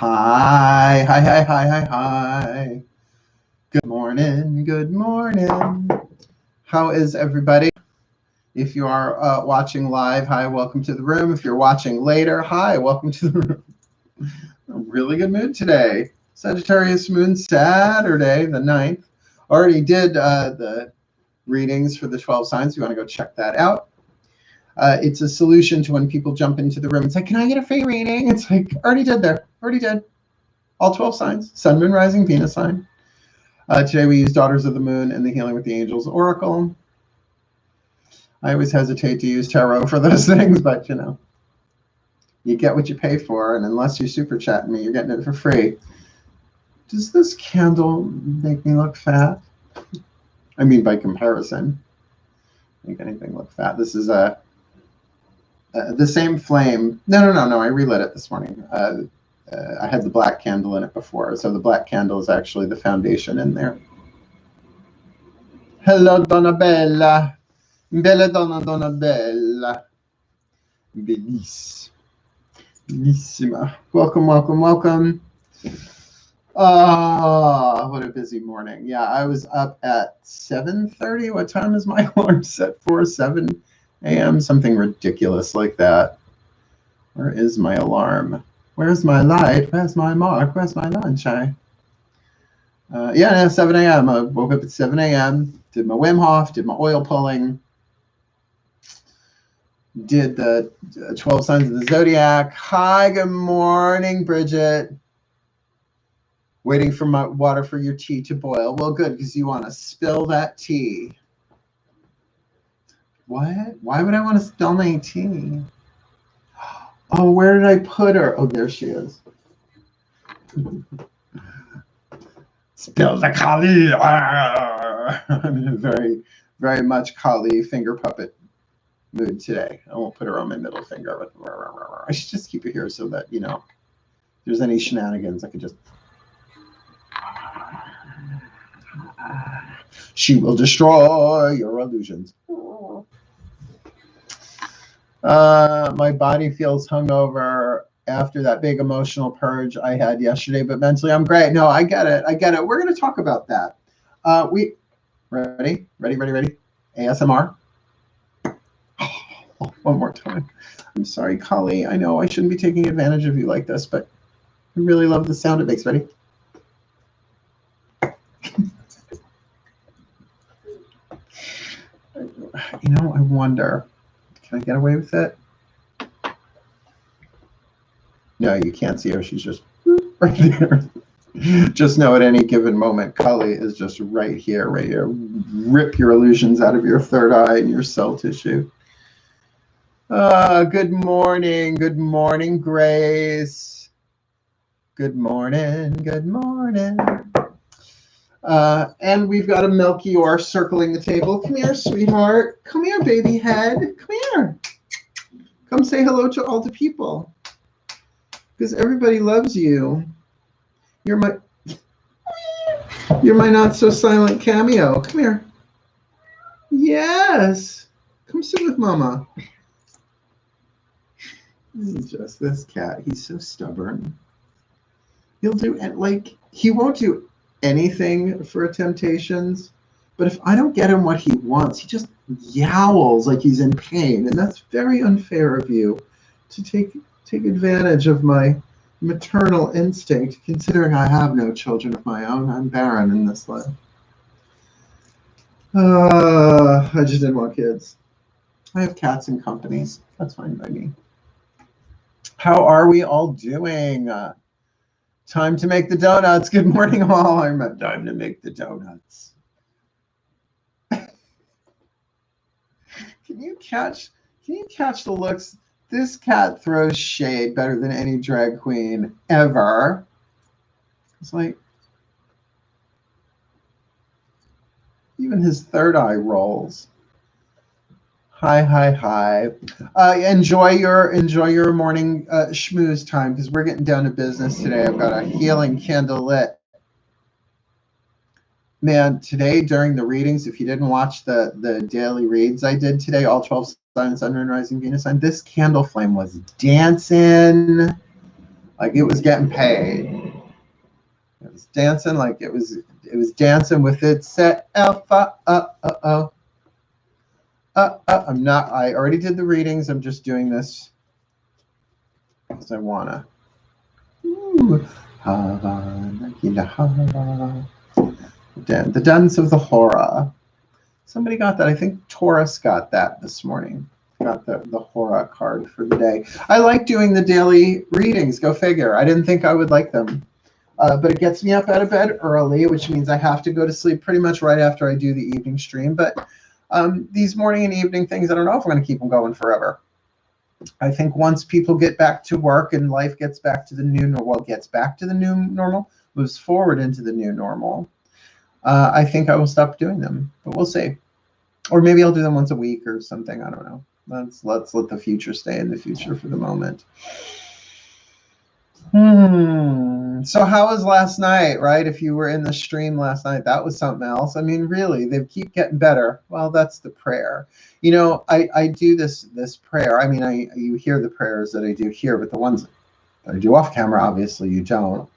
Hi, hi, hi, hi, hi, hi. Good morning, good morning. How is everybody? If you are watching live, hi, welcome to the room. If you're watching later, hi, welcome to the room. A really good mood today. Sagittarius moon, Saturday, the 9th. Already did the readings for the 12 signs. You want to go check that out. It's a solution to when people jump into the room. It's like, can I get a free reading? It's like, already did there. Already did. All 12 signs. Sun, Moon, Rising, Venus sign. Today we use Daughters of the Moon and the Healing with the Angels Oracle. I always hesitate to use tarot for those things, but you know, you get what you pay for, and unless you're super chatting me, you're getting it for free. Does this candle make me look fat? I mean, by comparison, make anything look fat. This is the same flame. No. I relit it this morning. I had the black candle in it before, so the black candle is actually the foundation in there. Hello, Donna Bella. Bella Donna Bella. Bellissima. Welcome. What a busy morning. Yeah, I was up at 7:30. What time is my alarm set for? 7 a.m. Something ridiculous like that. Where is my alarm? Where's my light? Where's my mark? Where's my lunch? 7 a.m. I woke up at 7 a.m. Did my Wim Hof, did my oil pulling, did the 12 signs of the zodiac. Hi, good morning, Bridget. Waiting for my water for your tea to boil. Well, good, because you want to spill that tea. What? Why would I want to spill my tea? Oh, where did I put her? Oh, there she is. Spill the Kali. I'm in a very, very much Kali finger puppet mood today. I won't put her on my middle finger. I should just keep it here so that, you know, if there's any shenanigans, I could just... She will destroy your illusions. My body feels hungover after that big emotional purge I had yesterday, but mentally I'm great. No, I get it. We're going to talk about that. Ready? ASMR. One more time. I'm sorry, Kali. I know I shouldn't be taking advantage of you like this, but I really love the sound it makes. Ready? You know, I wonder, can I get away with it? No, you can't see her. She's just right there. Just know at any given moment, Kali is just right here. Rip your illusions out of your third eye and your cell tissue. Good morning, Grace. Good morning. And we've got a Melchior circling the table. Come here, sweetheart. Come here, baby head. Come here. Come say hello to all the people. Because everybody loves you. You're my not so silent cameo. Come here. Yes. Come sit with Mama. Just this cat. He's so stubborn. He'll do he won't do anything for Temptations, but if I don't get him what he wants, he just yowls like he's in pain, and that's very unfair of you to take advantage of my maternal instinct, considering I have no children of my own. I'm barren in this life. I just didn't want kids. I have cats and companies. That's fine by me. How are we all doing? Time to make the donuts. Good morning, all. I'm at time to make the donuts. Can you catch the looks? This cat throws shade better than any drag queen ever. It's like even his third eye rolls. Hi. Enjoy your morning schmooze time, because we're getting down to business today. I've got a healing candle lit. Man, today during the readings, if you didn't watch the daily reads I did today, all 12 signs, Sun, Moon, Rising, Venus sign, this candle flame was dancing. like it was getting paid. It was dancing like it was dancing with itself. I'm not, I already did the readings. I'm just doing this because I wanna. Ooh. The Duns of the Hora. Somebody got that. I think Taurus got that this morning. Got the Hora card for the day. I like doing the daily readings. Go figure. I didn't think I would like them. But it gets me up out of bed early, which means I have to go to sleep pretty much right after I do the evening stream. But these morning and evening things, I don't know if I'm going to keep them going forever. I think once people get back to work and life gets back to the new normal, well, gets back to the new normal, moves forward into the new normal, I think I will stop doing them. But we'll see. Or maybe I'll do them once a week or something. I don't know. Let's let the future stay in the future for the moment. So how was last night, right? If you were in the stream last night, that was something else. I mean, really, they keep getting better. Well, that's the prayer. You know, I do this prayer. I mean, you hear the prayers that I do here, but the ones that I do off camera, obviously you don't.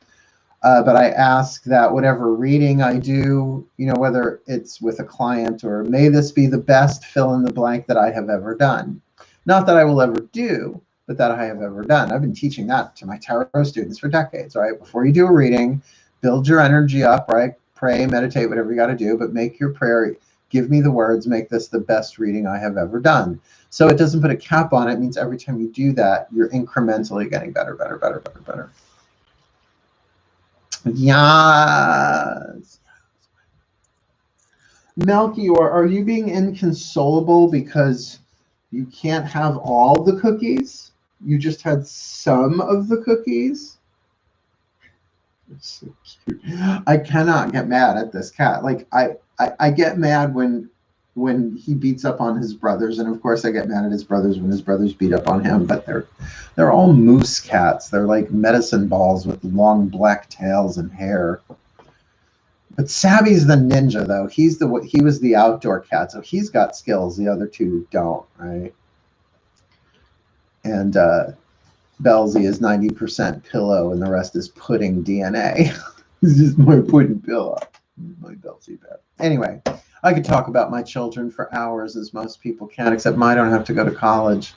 But I ask that whatever reading I do, you know, whether it's with a client or may this be the best fill in the blank that I have ever done. Not that I will ever do, but that I have ever done. I've been teaching that to my tarot students for decades, right? Before you do a reading, build your energy up, right? Pray, meditate, whatever you got to do, but make your prayer, give me the words, make this the best reading I have ever done. So it doesn't put a cap on it. It means every time you do that, you're incrementally getting better, better, better, better, better. Yes. Melchior, are you being inconsolable because you can't have all the cookies? You just had some of the cookies? It's so cute. I cannot get mad at this cat. Like I get mad when he beats up on his brothers, and of course I get mad at his brothers when his brothers beat up on him, but they're all moose cats. They're like medicine balls with long black tails and hair. But Savvy's the ninja, though. He was the outdoor cat, so he's got skills the other two don't, right? And Belsy is 90% pillow, and the rest is pudding DNA. It's just my pudding pillow, my Belsy bear. Anyway, I could talk about my children for hours, as most people can, except I don't have to go to college.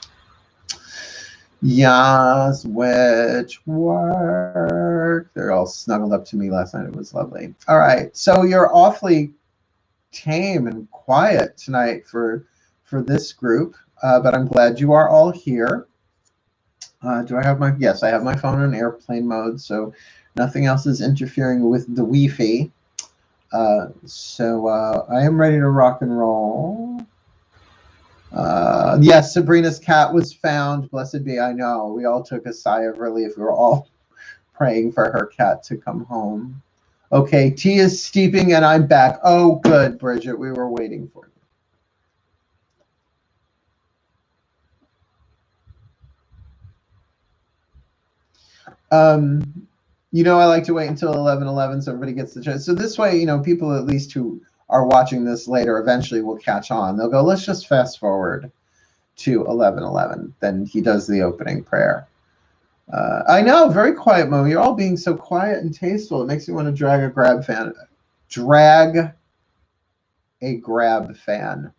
Yes, witch work. They're all snuggled up to me last night. It was lovely. All right, so you're awfully tame and quiet tonight for this group, but I'm glad you are all here. Do I have yes, I have my phone on airplane mode, so nothing else is interfering with the Wi-Fi. So I am ready to rock and roll. Yes, Sabrina's cat was found. Blessed be. I know. We all took a sigh of relief. We were all praying for her cat to come home. Okay, tea is steeping and I'm back. Oh, good, Bridget. We were waiting for you. You know, I like to wait until 11:11 so everybody gets the chance. So this way, you know, people at least who are watching this later eventually will catch on. They'll go, let's just fast forward to 11:11. Then he does the opening prayer. I know, very quiet moment. You're all being so quiet and tasteful. It makes me want to drag a grab fan. Drag a grab fan.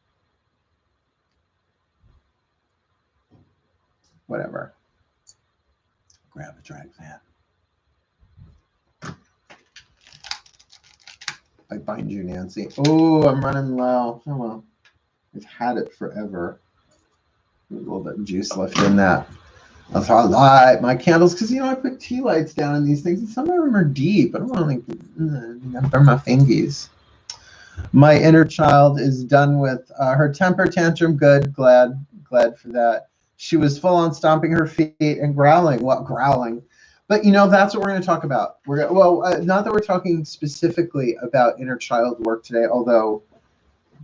Whatever. Grab a drag fan. I bind you, Nancy. Oh, I'm running low. Oh, well. I've had it forever. There's a little bit of juice left in that. That's how I light my candles, because, you know, I put tea lights down in these things, and some of them are deep. I don't want to, like, burn my fingies. My inner child is done with her temper tantrum. Good, glad for that. She was full on stomping her feet and growling. What growling? But, you know, that's what we're going to talk about. Not that we're talking specifically about inner child work today, although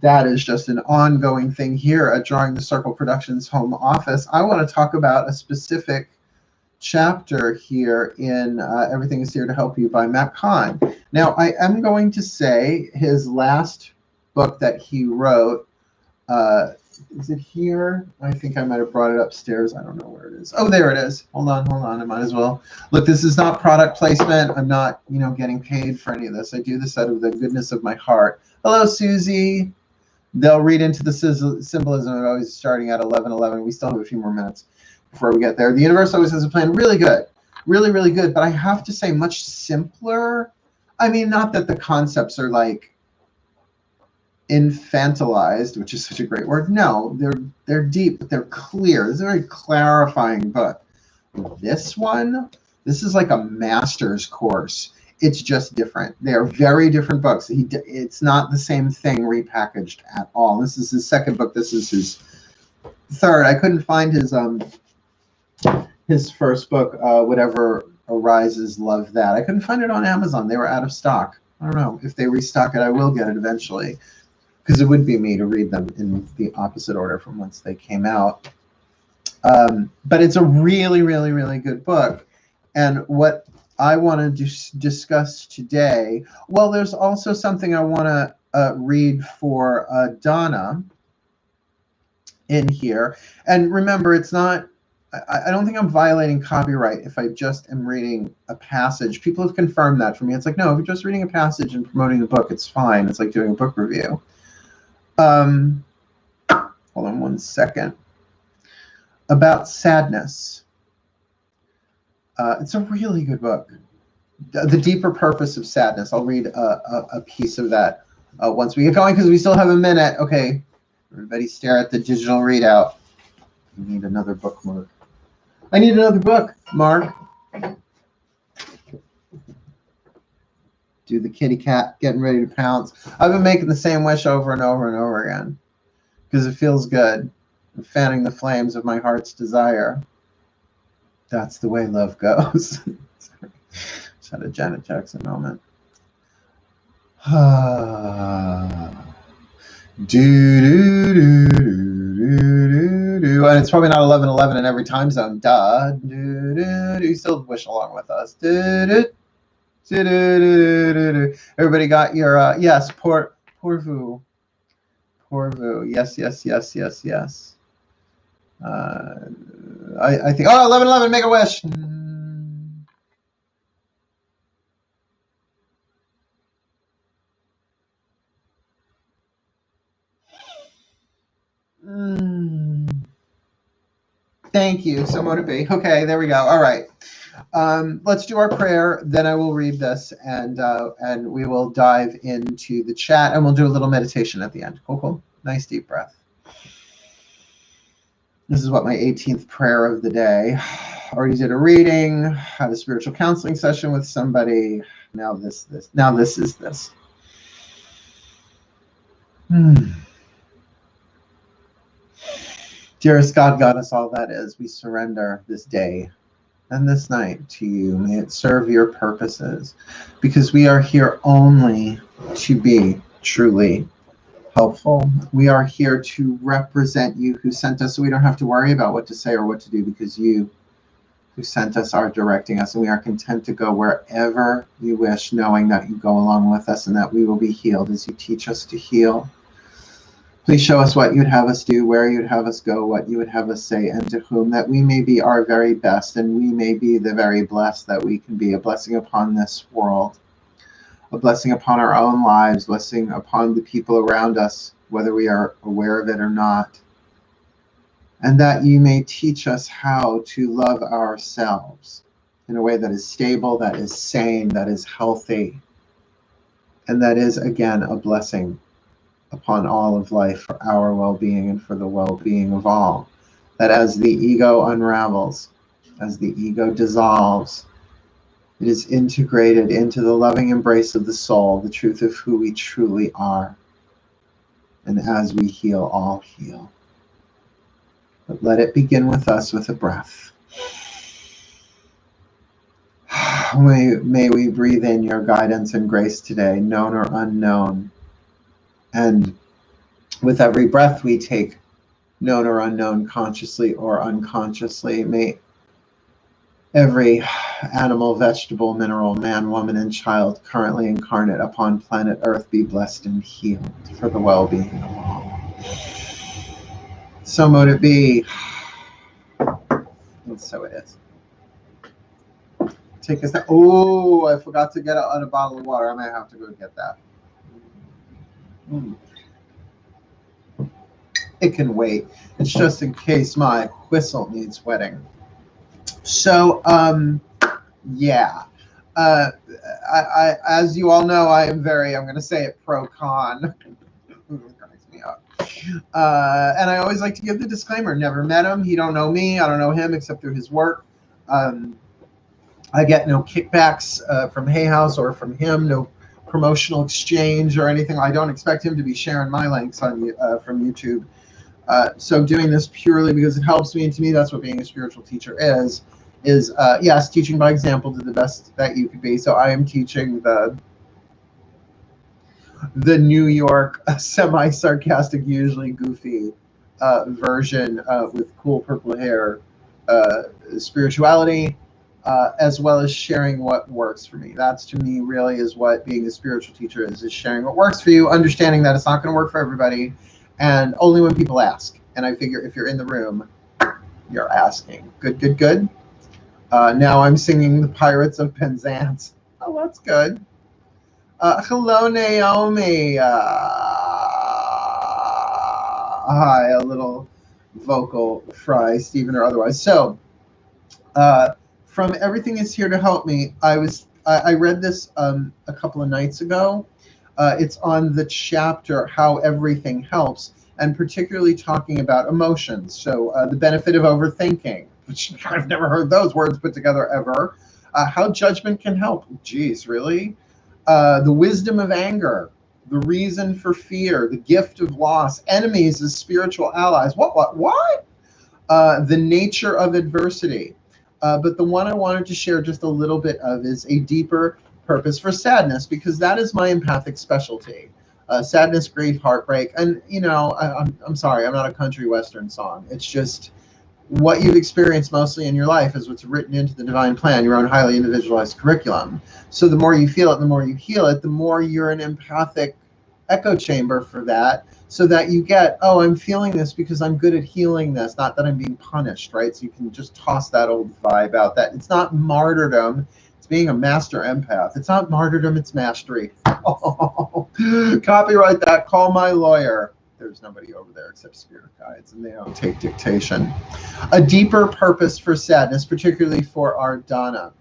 that is just an ongoing thing here at Drawing the Circle Productions home office. I want to talk about a specific chapter here in Everything is Here to Help You by Matt Kahn. Now, I am going to say his last book that he wrote Is it here? I think I might have brought it upstairs. I don't know where it is. Oh, there it is. Hold on. I might as well. Look, this is not product placement. I'm not, getting paid for any of this. I do this out of the goodness of my heart. Hello, Susie. They'll read into the symbolism of always starting at 11:11. We still have a few more minutes before we get there. The universe always has a plan. Really good. Really, really good. But I have to say much simpler. I mean, not that the concepts are like infantilized, which is such a great word. No, they're deep, but they're clear. This is a very clarifying book. This one, this is like a master's course. It's just different. They are very different books. It's not the same thing repackaged at all. This is his second book. This is his third. I couldn't find his first book, Whatever Arises, Love That. I couldn't find it on Amazon. They were out of stock. I don't know. If they restock it, I will get it eventually, because it would be me to read them in the opposite order from whence they came out. But it's a really, really, really good book. And what I want to discuss today, well, there's also something I want to read for Donna in here. And remember, it's not, I don't think I'm violating copyright if I just am reading a passage. People have confirmed that for me. It's like, no, if you're just reading a passage and promoting the book, it's fine. It's like doing a book review. Hold on one second. About sadness. It's a really good book. The Deeper Purpose of Sadness. I'll read a piece of that once we get going, because we still have a minute. Okay, everybody stare at the digital readout. I need another bookmark. I need another book, Mark. Do the kitty cat getting ready to pounce. I've been making the same wish over and over and over again because it feels good. I'm fanning the flames of my heart's desire. That's the way love goes. Sorry. Just had a Janet Jackson moment. And it's probably not 11:11 in every time zone. You still wish along with us. Everybody got your yes, pourvu. Yes. I think 11:11, make a wish. Thank you. So mote it be. Okay, there we go. All right. Let's do our prayer. Then I will read this, and we will dive into the chat, and we'll do a little meditation at the end. Cool. Nice deep breath. This is what my 18th prayer of the day. Already did a reading, had a spiritual counseling session with somebody. Now this. Now this is this. Dearest God, Goddess, all that is, we surrender this day and this night to you. May it serve your purposes, because we are here only to be truly helpful. We are here to represent you who sent us, so we don't have to worry about what to say or what to do, because you who sent us are directing us, and we are content to go wherever you wish, knowing that you go along with us and that we will be healed as you teach us to heal. Please show us what you'd have us do, where you'd have us go, what you would have us say, and to whom, that we may be our very best, and we may be the very blessed that we can be, a blessing upon this world, a blessing upon our own lives, blessing upon the people around us, whether we are aware of it or not, and that you may teach us how to love ourselves in a way that is stable, that is sane, that is healthy, and that is, again, a blessing upon all of life, for our well-being and for the well-being of all. That as the ego unravels, as the ego dissolves, it is integrated into the loving embrace of the soul, the truth of who we truly are. And as we heal, all heal. But let it begin with us with a breath. May we breathe in your guidance and grace today, known or unknown. And with every breath we take, known or unknown, consciously or unconsciously, may every animal, vegetable, mineral, man, woman, and child currently incarnate upon planet Earth be blessed and healed for the well-being of all. So mote it be. And so it is. Take a step. Oh, I forgot to get a bottle of water. I might have to go get that. It can wait. It's just in case my whistle needs wetting. So, yeah. As you all know, I am very, I'm going to say it, pro-con. Cracks me up. And I always like to give the disclaimer. Never met him. He don't know me. I don't know him except through his work. I get no kickbacks from Hay House or from him, no promotional exchange or anything. I don't expect him to be sharing my links on from YouTube. So doing this purely because it helps me, and to me that's what being a spiritual teacher is yes, teaching by example to the best that you could be. So I am teaching the New York semi-sarcastic, usually goofy version with cool purple hair spirituality, as well as sharing what works for me. That's, to me, really is what being a spiritual teacher is sharing what works for you, understanding that it's not going to work for everybody, and only when people ask. And I figure if you're in the room, you're asking. Good, good, good. Now I'm singing the Pirates of Penzance. Oh, that's good. Hello, Naomi. Hi, a little vocal fry, Stephen or otherwise. So, from Everything Is Here to Help Me, I read this a couple of nights ago. It's on the chapter How Everything Helps, and particularly talking about emotions. So the benefit of overthinking, which I've never heard those words put together ever. How judgment can help. Geez, really? The wisdom of anger, the reason for fear, the gift of loss, enemies as spiritual allies. What? The nature of adversity. But the one I wanted to share just a little bit of is a deeper purpose for sadness, because that is my empathic specialty. Sadness, grief, heartbreak. And, you know, I'm sorry, I'm not a country western song. It's just what you've experienced mostly in your life is what's written into the divine plan, your own highly individualized curriculum. So the more you feel it, the more you heal it, the more you're an empathic echo chamber for that, so that you get, oh, I'm feeling this because I'm good at healing this, not that I'm being punished, right? So you can just toss that old vibe out. That it's not martyrdom, it's being a master empath. It's not martyrdom, it's mastery. Oh, copyright that, call my lawyer. There's nobody over there except spirit guides, and they don't take dictation. A deeper purpose for sadness, particularly for our Dana.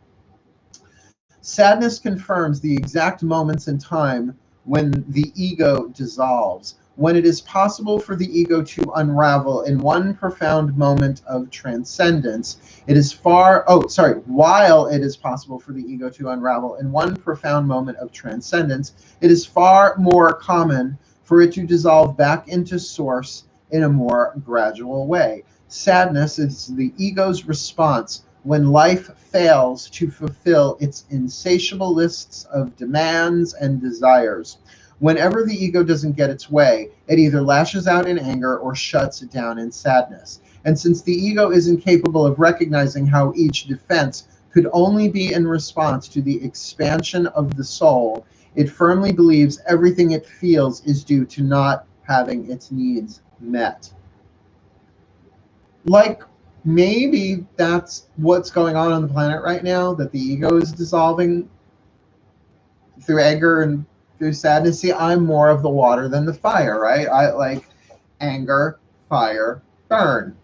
Sadness confirms the exact moments in time when the ego dissolves, when it is possible for the ego to unravel in one profound moment of transcendence. While it is possible for the ego to unravel in one profound moment of transcendence, it is far more common for it to dissolve back into source in a more gradual way. Sadness is the ego's response when life fails to fulfill its insatiable lists of demands and desires. Whenever the ego doesn't get its way, it either lashes out in anger or shuts it down in sadness. And since the ego is incapable of recognizing how each defense could only be in response to the expansion of the soul, it firmly believes everything it feels is due to not having its needs met. Like, maybe that's what's going on the planet right now, that the ego is dissolving through anger and through sadness. See, I'm more of the water than the fire, right? I like anger, fire, burn.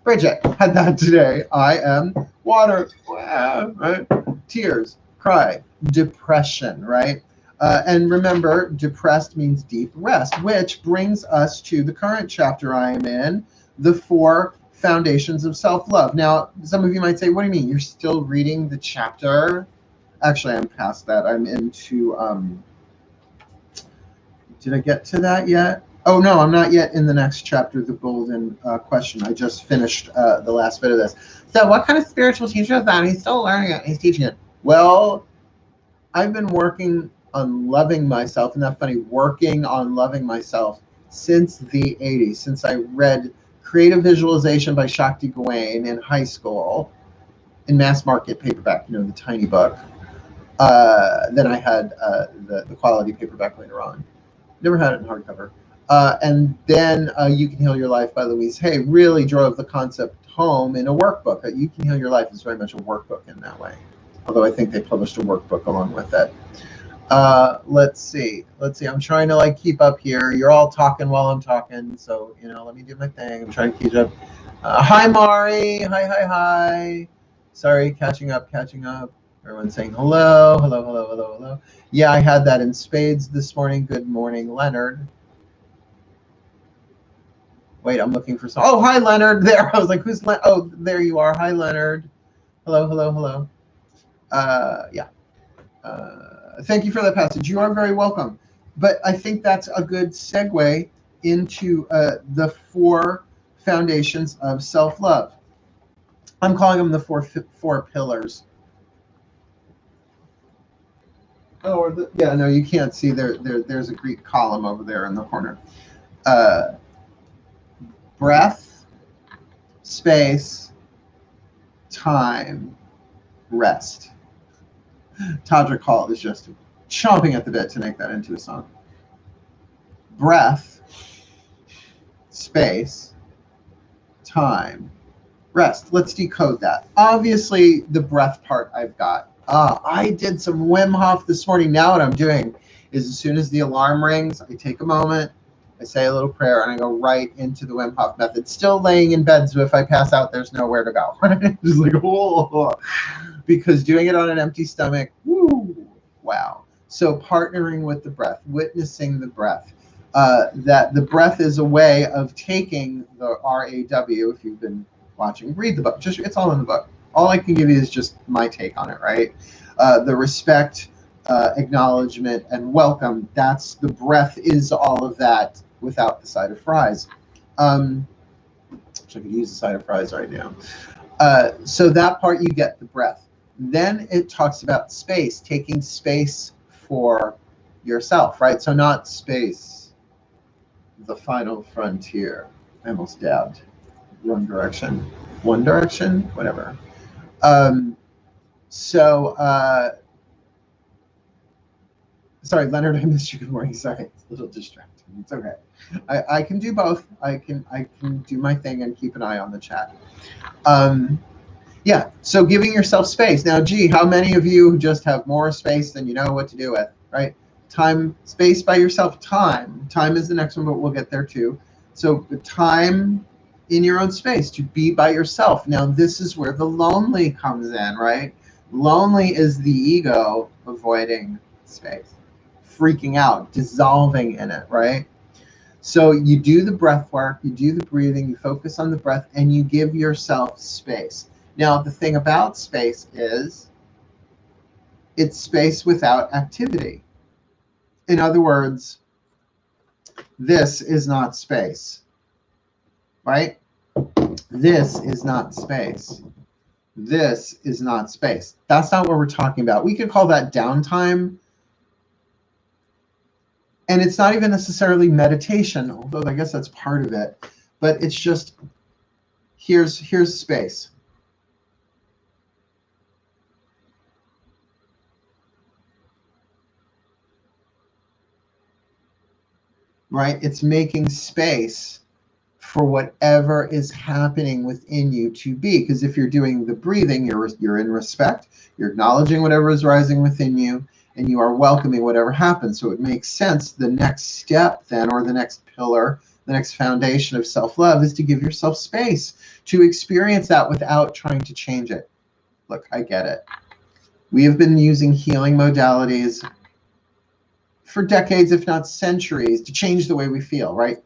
Bridget had that today. I am water, right? Tears, cry, depression, right? And remember, depressed means deep rest, which brings us to the current chapter I am in, the 4 foundations of self-love. Now, some of you might say, what do you mean? You're still reading the chapter? Actually, I'm past that. I'm into, did I get to that yet? Oh, no, I'm not yet in the next chapter, the golden question. I just finished the last bit of this. So what kind of spiritual teacher is that? He's still learning it. He's teaching it. Well, I've been working on loving myself, and that's funny, working on loving myself since the 80s, since I read Creative Visualization by Shakti Gawain in high school, in mass market paperback, you know, the tiny book. Then I had the quality paperback later on. Never had it in hardcover. And then You Can Heal Your Life by Louise Hay really drove the concept home in a workbook. You Can Heal Your Life is very much a workbook in that way, although I think they published a workbook along with it. Let's see. I'm trying to like keep up here. You're all talking while I'm talking, so let me do my thing. I'm trying to keep up. Hi, Mari. Hi. Sorry, catching up. Everyone's saying hello. Yeah, I had that in spades this morning. Good morning, Leonard. Wait, I'm looking for some. Oh, hi, Leonard. There. I was like, who's Oh, there you are. Hi, Leonard. Hello. Yeah. Thank you for that passage. You are very welcome. But I think that's a good segue into the 4 foundations of self-love. I'm calling them the four pillars. Oh, no, you can't see there's a Greek column over there in the corner. Breath, space, time, rest. Tadra Call is just chomping at the bit to make that into a song. Breath, space, time, rest. Let's decode that. Obviously, the breath part I've got. I did some Wim Hof this morning. Now what I'm doing is as soon as the alarm rings, I take a moment, I say a little prayer, and I go right into the Wim Hof method. Still laying in bed, so if I pass out, there's nowhere to go. Just like, whoa. Because doing it on an empty stomach, woo, wow. So partnering with the breath, witnessing the breath, that the breath is a way of taking the RAW. If you've been watching, read the book. It's all in the book. All I can give you is just my take on it, right? The respect, acknowledgement, and welcome. That's the breath is all of that without the side of fries. Which I could use the side of fries right now. So that part you get the breath. Then it talks about space, taking space for yourself, right? So not space, the final frontier. I almost dabbed. Wrong direction. One direction? Whatever. Sorry, Leonard, I missed you. Good morning. Sorry, it's a little distracting. It's okay. I can do both. I can do my thing and keep an eye on the chat. Yeah, so giving yourself space. Now, gee, how many of you just have more space than you know what to do with, right? Time, space by yourself, time. Time is the next one, but we'll get there too. So the time in your own space to be by yourself. Now, this is where the lonely comes in, right? Lonely is the ego avoiding space, freaking out, dissolving in it, right? So you do the breath work, you do the breathing, you focus on the breath, and you give yourself space. Now, the thing about space is it's space without activity. In other words, this is not space, right? This is not space. This is not space. That's not what we're talking about. We could call that downtime. And it's not even necessarily meditation, although I guess that's part of it. But it's just, here's space. Right? It's making space for whatever is happening within you to be. Because if you're doing the breathing, you're in respect, you're acknowledging whatever is rising within you, and you are welcoming whatever happens. So it makes sense. The next step then, or the next pillar, the next foundation of self-love is to give yourself space to experience that without trying to change it. Look, I get it. We have been using healing modalities for decades, if not centuries, to change the way we feel, right?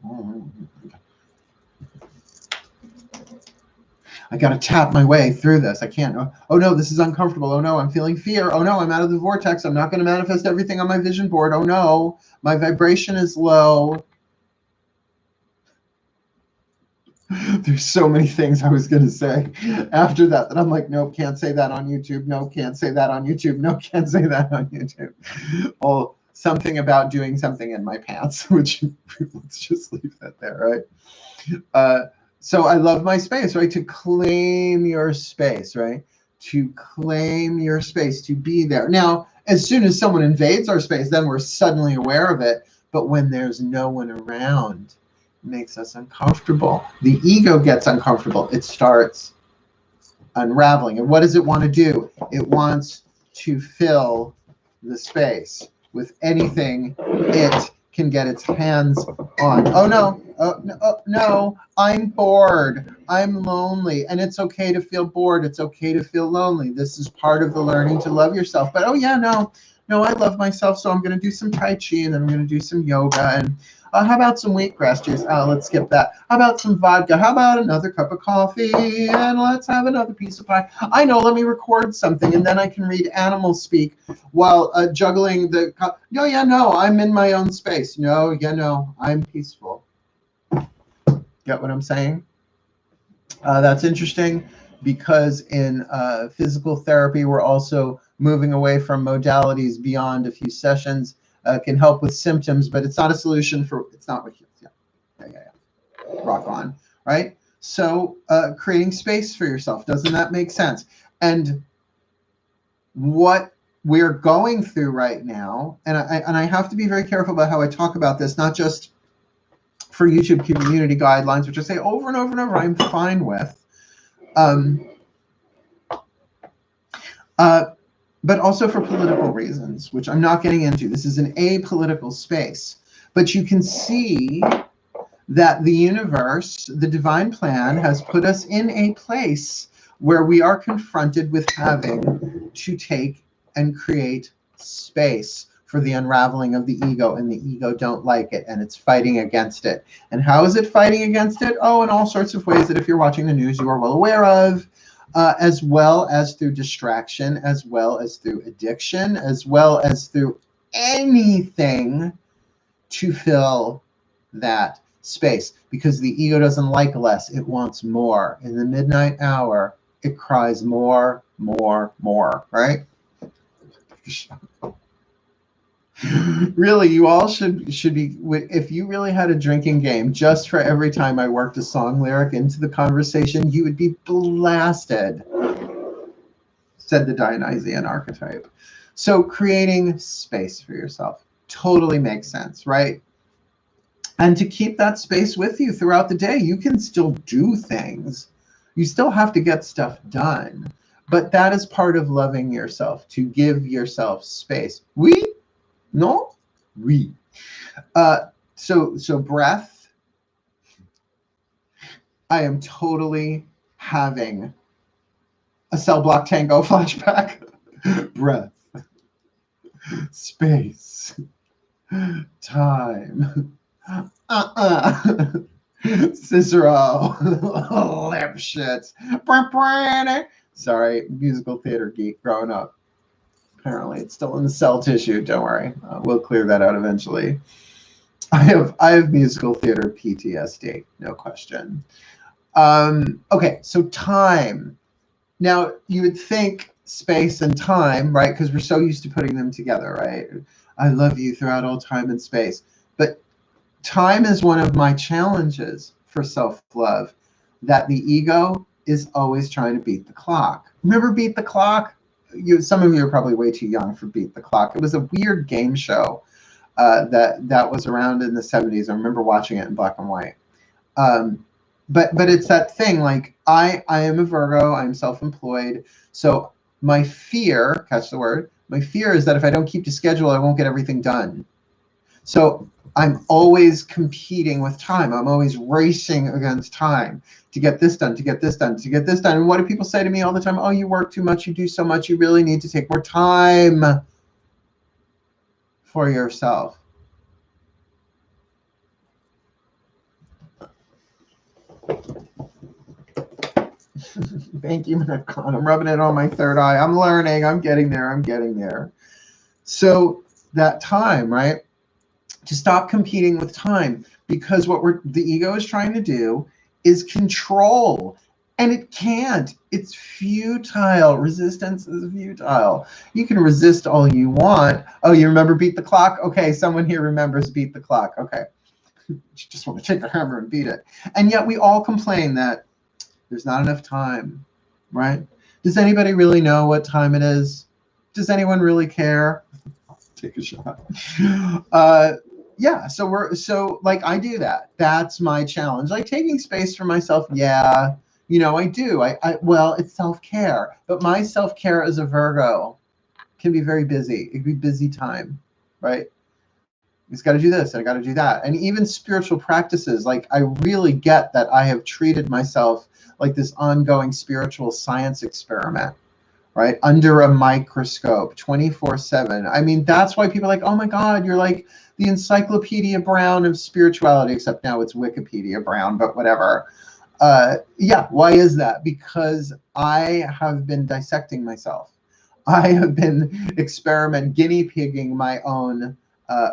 I got to tap my way through this. I can't. Oh no, this is uncomfortable. Oh no, I'm feeling fear. Oh no, I'm out of the vortex. I'm not going to manifest everything on my vision board. Oh no, my vibration is low. There's so many things I was going to say after that I'm like, nope, can't say that on YouTube. No, can't say that on YouTube. No, can't say that on YouTube. Oh, something about doing something in my pants, which let's just leave that there, right? So I love my space, right? To claim your space, right? To claim your space, to be there. Now, as soon as someone invades our space, then we're suddenly aware of it. But when there's no one around, it makes us uncomfortable. The ego gets uncomfortable. It starts unraveling. And what does it want to do? It wants to fill the space with anything it can get its hands on. Oh no, no, I'm bored, I'm lonely. And it's okay to feel bored, it's okay to feel lonely. This is part of the learning to love yourself. But oh yeah, no, I love myself, so I'm going to do some Tai Chi, and then I'm going to do some yoga, and how about some wheatgrass juice? Let's skip that. How about some vodka? How about another cup of coffee? And let's have another piece of pie. I know, let me record something, and then I can read animals speak while juggling the cup. No, yeah, no, I'm in my own space. No, yeah, no, I'm peaceful. Get what I'm saying? That's interesting, because in physical therapy, we're also moving away from modalities beyond a few sessions. Can help with symptoms, but it's not a solution for, it's not what heals. Yeah. Rock on, right? So creating space for yourself, doesn't that make sense? And what we're going through right now, and I have to be very careful about how I talk about this, not just for YouTube community guidelines, which I say over and over and over, I'm fine with. But also for political reasons, which I'm not getting into. This is an apolitical space. But you can see that the universe, the divine plan, has put us in a place where we are confronted with having to take and create space for the unraveling of the ego, and the ego don't like it, and it's fighting against it. And how is it fighting against it? Oh, in all sorts of ways that if you're watching the news, you are well aware of. As well as through distraction, as well as through addiction, as well as through anything to fill that space. Because the ego doesn't like less, it wants more. In the midnight hour, it cries more, more, more, right? Really, you all should be, if you really had a drinking game, just for every time I worked a song lyric into the conversation, you would be blasted, said the Dionysian archetype. So creating space for yourself totally makes sense, right? And to keep that space with you throughout the day, you can still do things. You still have to get stuff done. But that is part of loving yourself, to give yourself space. No? Oui. So breath. I am totally having a cell block tango flashback. Breath. Space. Time. Cicero. Lipschitz. Sorry, musical theater geek growing up. Apparently, it's still in the cell tissue. Don't worry, we'll clear that out eventually. I have musical theater PTSD, no question. Okay, so time. Now you would think space and time, right? Because we're so used to putting them together, right? I love you throughout all time and space. But time is one of my challenges for self-love. That the ego is always trying to beat the clock. Remember Beat the Clock? Some of you are probably way too young for Beat the Clock. It was a weird game show that was around in the 70s. I remember watching it in black and white. But it's that thing, like, I am a Virgo, I'm self-employed. So my fear, catch the word, my fear is that if I don't keep to schedule, I won't get everything done. So I'm always competing with time. I'm always racing against time to get this done, to get this done, to get this done. And what do people say to me all the time? Oh, you work too much, you do so much, you really need to take more time for yourself. Thank you, Matt Kahn. I'm rubbing it on my third eye. I'm learning. I'm getting there. I'm getting there. So that time, right? To stop competing with time, because what the ego is trying to do is control, and it can't. It's futile. Resistance is futile. You can resist all you want. Oh, you remember Beat the Clock? Okay, someone here remembers Beat the Clock. Okay. You just want to take a hammer and beat it. And yet we all complain that there's not enough time, right? Does anybody really know what time it is? Does anyone really care? Take a shot. yeah, so like I do that. That's my challenge. Like taking space for myself. Yeah, I do. Well, it's self-care, but my self-care as a Virgo can be very busy. It can be busy time, right? It's got to do this and I got to do that. And even spiritual practices, like I really get that I have treated myself like this ongoing spiritual science experiment, right? Under a microscope, 24/7. I mean, that's why people are like, oh my God, you're like the Encyclopedia Brown of spirituality, except now it's Wikipedia Brown, but whatever. Yeah, why is that? Because I have been dissecting myself. I have been guinea pigging my own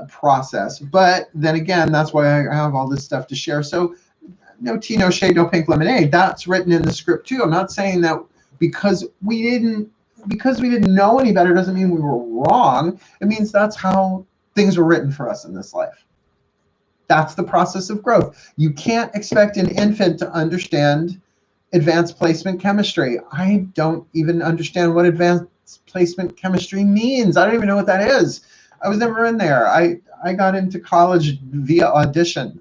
process. But then again, that's why I have all this stuff to share. So no tea, no shade, no pink lemonade. That's written in the script too. I'm not saying that because we didn't know any better doesn't mean we were wrong. It means that's how things were written for us in this life. That's the process of growth. You can't expect an infant to understand advanced placement chemistry. I don't even understand what advanced placement chemistry means. I don't even know what that is. I was never in there. I got into college via audition.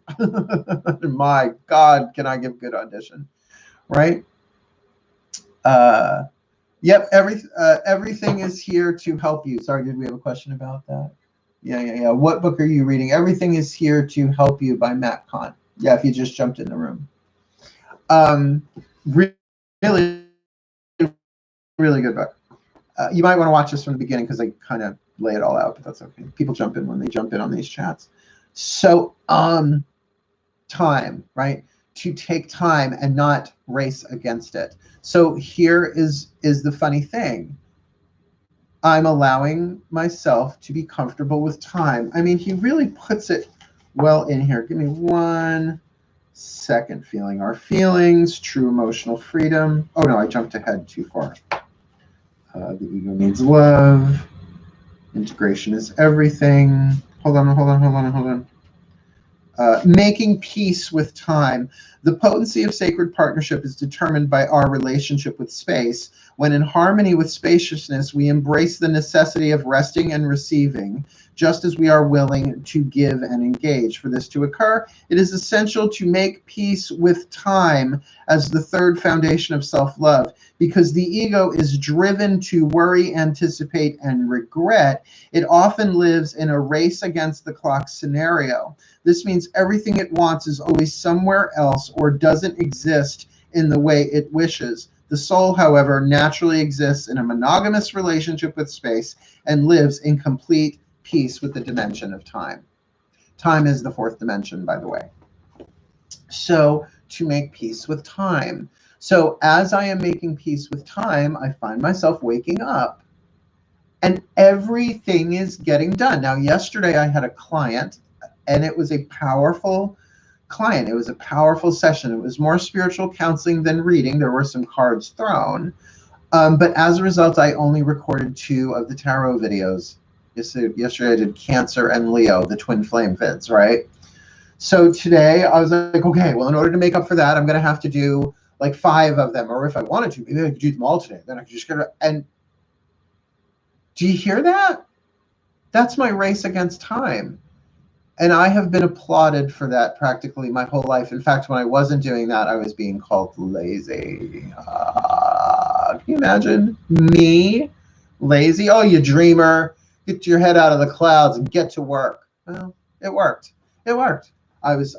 My God, can I give good audition, right? Yep, everything is here to help you. Sorry, did we have a question about that? Yeah. What book are you reading? Everything is Here to Help You by Matt Kahn. Yeah, if you just jumped in the room. Really, really good book. You might want to watch this from the beginning because I kind of lay it all out, but that's okay. People jump in when they jump in on these chats. So, time, right? To take time and not race against it. So here is the funny thing. I'm allowing myself to be comfortable with time. I mean, he really puts it well in here. Give me 1 second. Feeling our feelings, true emotional freedom. Oh no, I jumped ahead too far. The ego needs love. Integration is everything. Hold on. Making peace with time. The potency of sacred partnership is determined by our relationship with space. When in harmony with spaciousness, we embrace the necessity of resting and receiving, just as we are willing to give and engage. For this to occur, it is essential to make peace with time as the third foundation of self-love. Because the ego is driven to worry, anticipate, and regret, it often lives in a race against the clock scenario. This means everything it wants is always somewhere else or doesn't exist in the way it wishes. The soul, however, naturally exists in a monogamous relationship with space and lives in complete peace with the dimension of time. Time is the fourth dimension, by the way. So to make peace with time. So as I am making peace with time, I find myself waking up and everything is getting done. Now, yesterday I had a client and it was a powerful client. It was a powerful session. It was more spiritual counseling than reading. There were some cards thrown. But as a result, I only recorded 2 of the tarot videos. Yesterday I did Cancer and Leo, the twin flame vids, right? So today I was like, okay, well, in order to make up for that, I'm going to have to do like 5 of them. Or if I wanted to, maybe I could do them all today. Then I could just go. And do you hear that? That's my race against time. And I have been applauded for that practically my whole life. In fact, when I wasn't doing that, I was being called lazy. Can you imagine me lazy? Oh, you dreamer. Get your head out of the clouds and get to work. Well, it worked. It worked. I was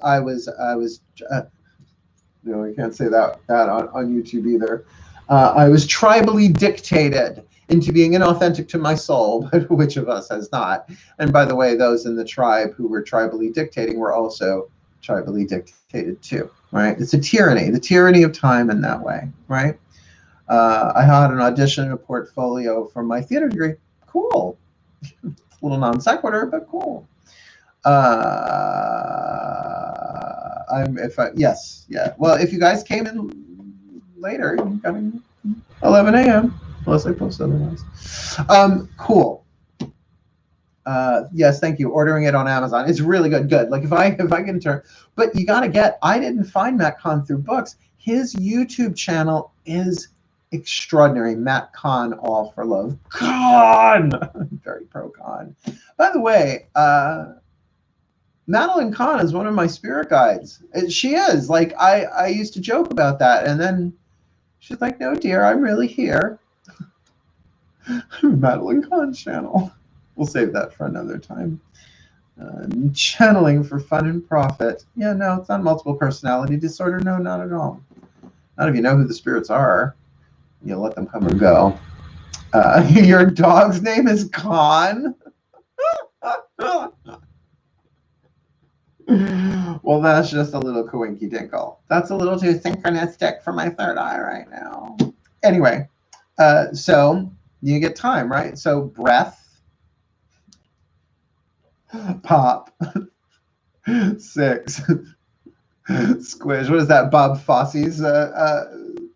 you can't say that on YouTube either. I was tribally dictated into being inauthentic to my soul, but which of us has not? And by the way, those in the tribe who were tribally dictating were also tribally dictated too, right? It's a tyranny, the tyranny of time in that way, right? I had an audition, a portfolio for my theater degree. Cool. It's a little non sequitur, but cool. Yes. Well, if you guys came in later, you got 11 a.m. unless I post otherwise. Cool. Yes, thank you. Ordering it on Amazon. It's really good. Good. Like if I can turn, but you got to get. I didn't find Matt Kahn through books. His YouTube channel is extraordinary. Matt Kahn, all for love. Kahn. Very pro Kahn. By the way, Madeline Kahn is one of my spirit guides. She is. Like, I used to joke about that. And then she's like, no, dear, I'm really here. Madeline Kahn's channel. We'll save that for another time. Channeling for fun and profit. Yeah, no, it's not multiple personality disorder. No, not at all. Not if you know who the spirits are. You let them come and go. Your dog's name is Khan? Well, that's just a little coinky dinkle. That's a little too synchronistic for my third eye right now. Anyway, so you get time, right? So breath, pop, 6, squish. What is that? Bob Fosse's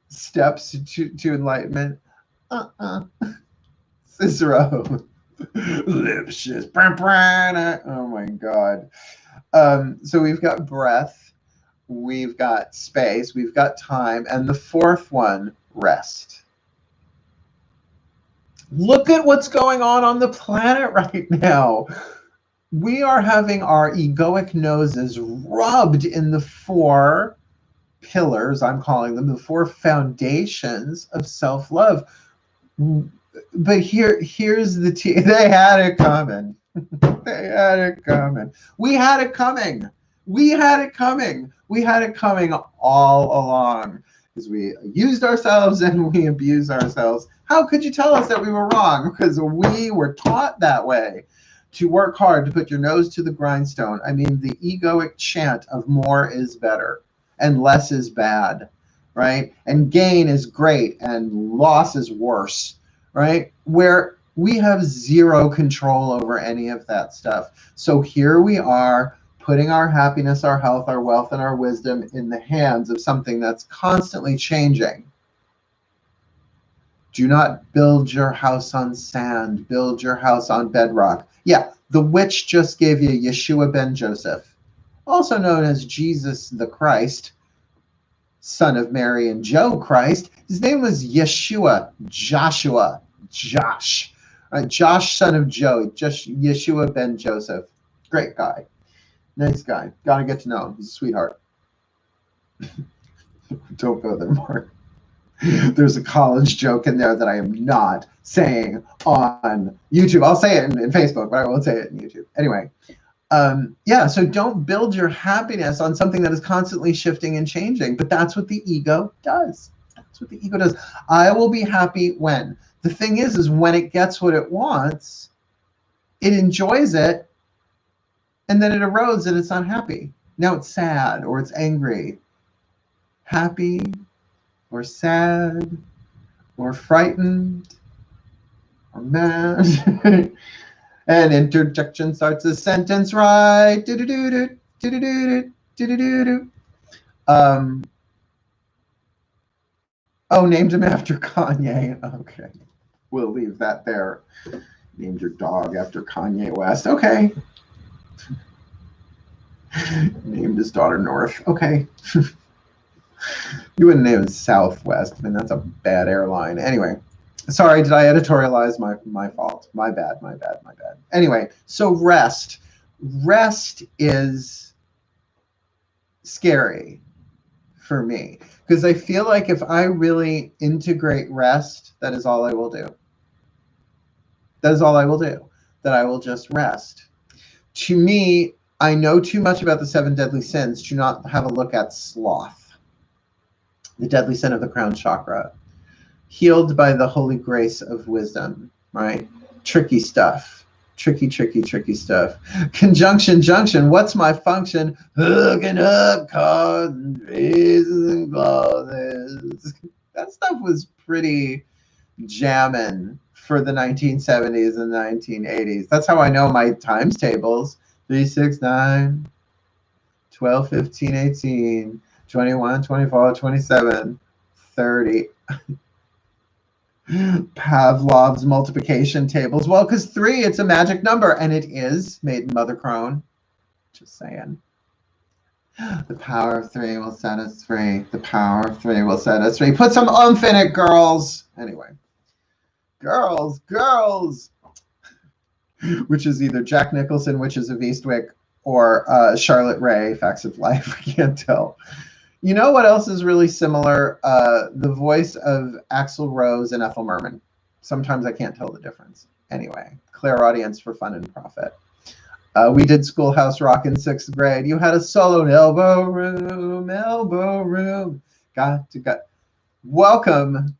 steps to enlightenment. Cicero. Lipshits. Oh my God. So we've got breath, we've got space, we've got time, and the fourth one, rest. Look at what's going on the planet right now. We are having our egoic noses rubbed in the 4 pillars, I'm calling them, the 4 foundations of self-love. But here's the they had it coming. They had it coming. We had it coming. We had it coming. We had it coming all along, because we used ourselves and we abused ourselves. How could you tell us that we were wrong? Because we were taught that way, to work hard, to put your nose to the grindstone. I mean, the egoic chant of more is better and less is bad, right? And gain is great and loss is worse, right? Where we have zero control over any of that stuff. So here we are, putting our happiness, our health, our wealth, and our wisdom in the hands of something that's constantly changing. Do not build your house on sand. Build your house on bedrock. Yeah, the witch just gave you Yeshua ben Joseph, also known as Jesus the Christ, son of Mary and Joe Christ. His name was Yeshua, Joshua, Josh. Josh, son of Joe, just Yeshua ben Joseph. Great guy. Nice guy. Gotta get to know him. He's a sweetheart. Don't go there, Mark. There's a college joke in there that I am not saying on YouTube. I'll say it in Facebook, but I won't say it in YouTube. Anyway, yeah, so don't build your happiness on something that is constantly shifting and changing. But that's what the ego does. That's what the ego does. I will be happy when. The thing is when it gets what it wants, it enjoys it, and then it erodes and it's not happy. Now it's sad or it's angry. Happy or sad or frightened or mad. And interjection starts a sentence right. Oh, named him after Kanye. Okay. We'll leave that there. Named your dog after Kanye West. Okay. Named his daughter North. Okay. You wouldn't name it Southwest. I mean, that's a bad airline. Anyway. Sorry, did I editorialize? My fault. My bad. Anyway, so rest. Rest is scary for me, because I feel like if I really integrate rest, that is all I will do. That is all I will do. That I will just rest. To me, I know too much about the 7 deadly sins to not have a look at sloth, the deadly sin of the crown chakra. Healed by the holy grace of wisdom, right? Tricky stuff. Tricky stuff. Conjunction, junction. What's my function? Hooking up cars and vases and closets. That stuff was pretty jamming for the 1970s and 1980s. That's how I know my times tables. 3, 6, 9, 12, 15, 18, 21, 24, 27, 30. Pavlov's multiplication tables. Well, because 3, it's a magic number, and it is, Maiden Mother Crone. Just saying. The power of 3 will set us free. The power of 3 will set us free. Put some oomph in it, girls. Anyway. Girls. Which is either Jack Nicholson, Witches of Eastwick, or Charlotte Ray, Facts of Life. I can't tell. You know what else is really similar? The voice of Axl Rose and Ethel Merman. Sometimes I can't tell the difference. Anyway, clairaudience for fun and profit. We did Schoolhouse Rock in 6th grade. You had a solo in elbow room. Got to go. Welcome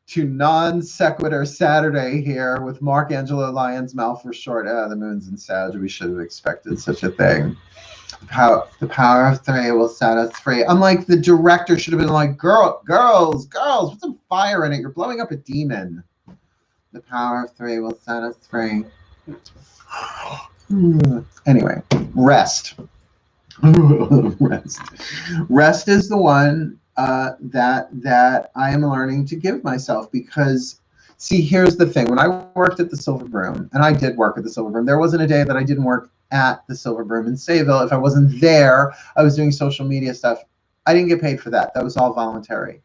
to Non Sequitur Saturday here with Mark Angelo Lyons, Mal for short. The moon's in Sag. We should have expected such a thing. The power of 3 will set us free. I'm like, the director should have been like, girls, put some fire in it. You're blowing up a demon. The power of 3 will set us free. Anyway, rest. Rest is the one that I am learning to give myself, because, see, here's the thing. When I worked at the Silver Broom, and I did work at the Silver Broom, there wasn't a day that I didn't work at the Silver Broom in Sayville. If I wasn't there, I was doing social media stuff. I didn't get paid for that. That was all voluntary.